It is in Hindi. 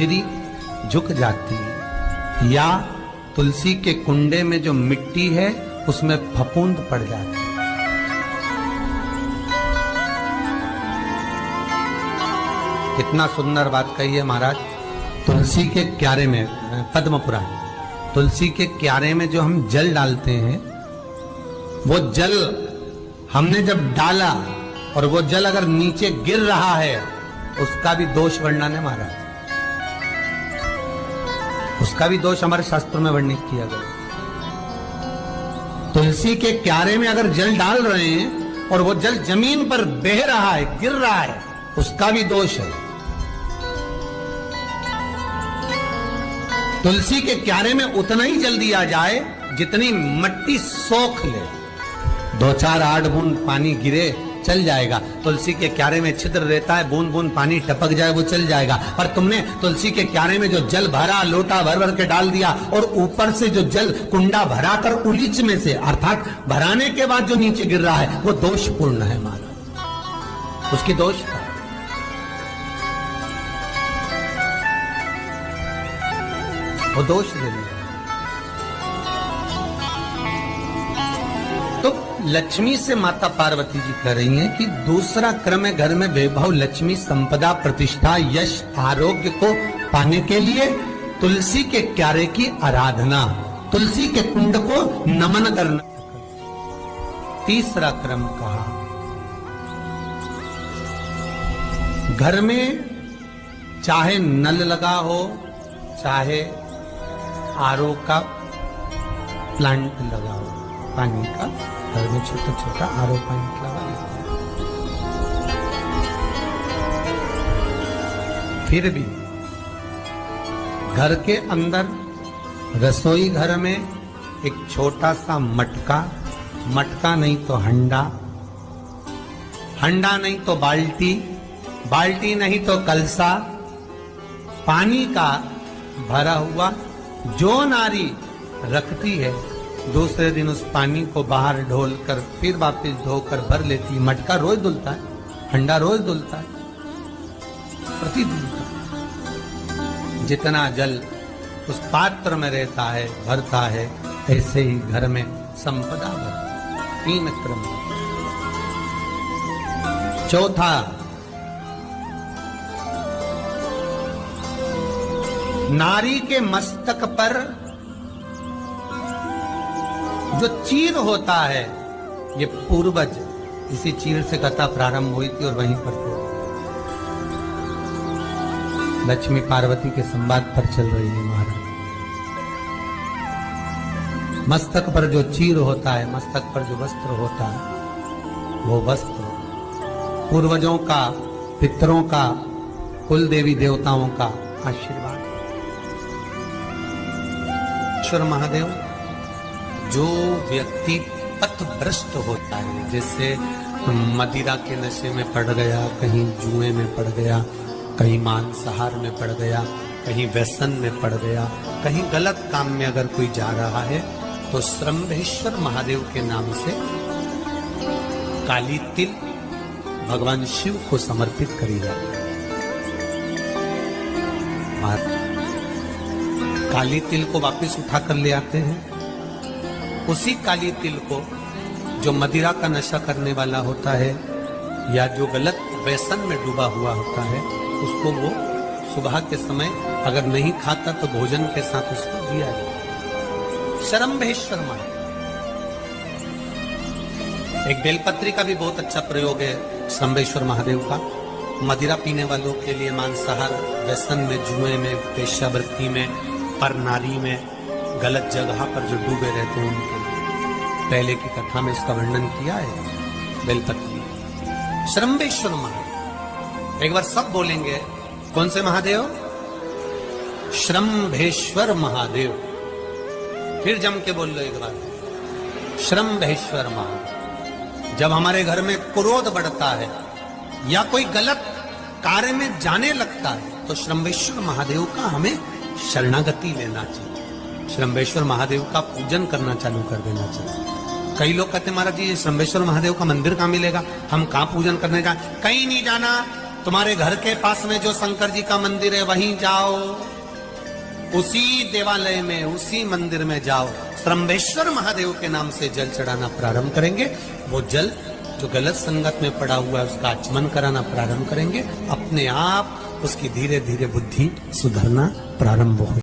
मंजरी झुक जाती है या तुलसी के कुंडे में जो मिट्टी है उसमें फफूंद पड़ जाती है। कितना सुंदर बात कही है महाराज। तुलसी के क्यारे में, पद्म पुराण, तुलसी के क्यारे में जो हम जल डालते हैं, वो जल हमने जब डाला और वो जल अगर नीचे गिर रहा है, उसका भी दोष वर्णन है महाराज। उसका भी दोष हमारे शास्त्र में वर्णित किया गया। तुलसी के क्यारे में अगर जल डाल रहे हैं और वो जल जमीन पर बह रहा है, गिर रहा है, उसका भी दोष है। तुलसी के क्यारे में उतना ही जल दिया जाए जितनी मिट्टी सोख ले। 2-4 8 बूंद पानी गिरे चल जाएगा। तुलसी के क्यारे में छिद्र रहता है, बूंद बूंद पानी टपक जाए वो चल जाएगा। पर तुमने तुलसी के क्यारे में जो जल भरा, लोटा भर भर के डाल दिया और ऊपर से जो जल कुंडा भरा कर उलीच में से, अर्थात भराने के बाद जो नीचे गिर रहा है, वो दोषपूर्ण है महाराज। उसकी दोष है। वो दोष दे दिया। तो लक्ष्मी से माता पार्वती जी कह रही हैं कि दूसरा क्रम है घर में वैभव, लक्ष्मी, संपदा, प्रतिष्ठा, यश, आरोग्य को पाने के लिए तुलसी के क्यारे की आराधना, तुलसी के कुंड को नमन करना। तीसरा क्रम कहा, घर में चाहे नल लगा हो, चाहे आरओ का प्लांट लगा हो, पानी का, घर में छोटा छोटा आरओ प्लांट लगा हो, फिर भी घर के अंदर रसोई घर में एक छोटा सा मटका, मटका नहीं तो हंडा, हंडा नहीं तो बाल्टी, बाल्टी नहीं तो कलसा, पानी का भरा हुआ जो नारी रखती है, दूसरे दिन उस पानी को बाहर ढोल कर फिर वापस धोकर भर लेती। मटका रोज धुलता है, हंडा रोज धुलता है, प्रतिदिन का। जितना जल उस पात्र में रहता है, भरता है, ऐसे ही घर में संपदा भरती। 3 क्रम। चौथा, नारी के मस्तक पर जो चीर होता है, ये पूर्वज, इसी चीर से कथा प्रारंभ हुई थी और वहीं पर लक्ष्मी पार्वती के संवाद पर चल रही है महाराज। मस्तक पर जो चीर होता है, मस्तक पर जो वस्त्र होता है, वो वस्त्र पूर्वजों का, पितरों का, कुल देवी देवताओं का आशीर्वाद। ईश्वर महादेव, जो व्यक्ति पथभ्रष्ट होता है, जैसे मदिरा के नशे में पड़ गया, कहीं जुए में पड़ गया, कहीं मांसाहार में पड़ गया, कहीं व्यसन में पड़ गया, कहीं गलत काम में अगर कोई जा रहा है, तो श्रम्भेश्वर महादेव के नाम से काली तिल भगवान शिव को समर्पित करी जाती है। काली तिल को वापस उठा कर ले आते हैं। उसी काली तिल को जो मदिरा का नशा करने वाला होता है या जो गलत व्यसन में डूबा हुआ होता है, उसको वो सुबह के समय अगर नहीं खाता तो भोजन के साथ उसको दिया जाए। श्रम्भेश्वर महादेव। एक बेलपत्री का भी बहुत अच्छा प्रयोग है श्रम्भेश्वर महादेव का। मदिरा पीने वालों के लिए, मांसाहार, व्यसन में, जुए में, वेश्यावृत्ति में, पर नारी में, गलत जगह पर जो डूबे रहते हैं उनके लिए पहले की कथा में इसका वर्णन किया है। बेलपत्री, श्रम्भेश्वर महादेव। एक बार सब बोलेंगे, कौन से महादेव? श्रम्भेश्वर महादेव। फिर जम के बोल लो एक बार, श्रम्भेश्वर महादेव। जब हमारे घर में क्रोध बढ़ता है या कोई गलत कार्य में जाने लगता है, तो श्रम्भेश्वर महादेव का हमें शरणागति लेना चाहिए। श्रम्भेश्वर महादेव का पूजन करना चालू कर देना चाहिए। कई लोग कहते हैं महाराज जी श्रम्भेश्वर महादेव का मंदिर कहाँ मिलेगा, हम कहाँ पूजन करने जाए? कहीं नहीं जाना, तुम्हारे घर के पास में जो शंकर जी का मंदिर है वहीं जाओ, उसी देवालय में, उसी मंदिर में जाओ, श्रम्भेश्वर महादेव के नाम से जल चढ़ाना प्रारंभ करेंगे। वो जल जो गलत संगत में पड़ा हुआ है उसका आचमन कराना प्रारंभ करेंगे। अपने आप उसकी धीरे धीरे बुद्धि सुधरना प्रारंभ हो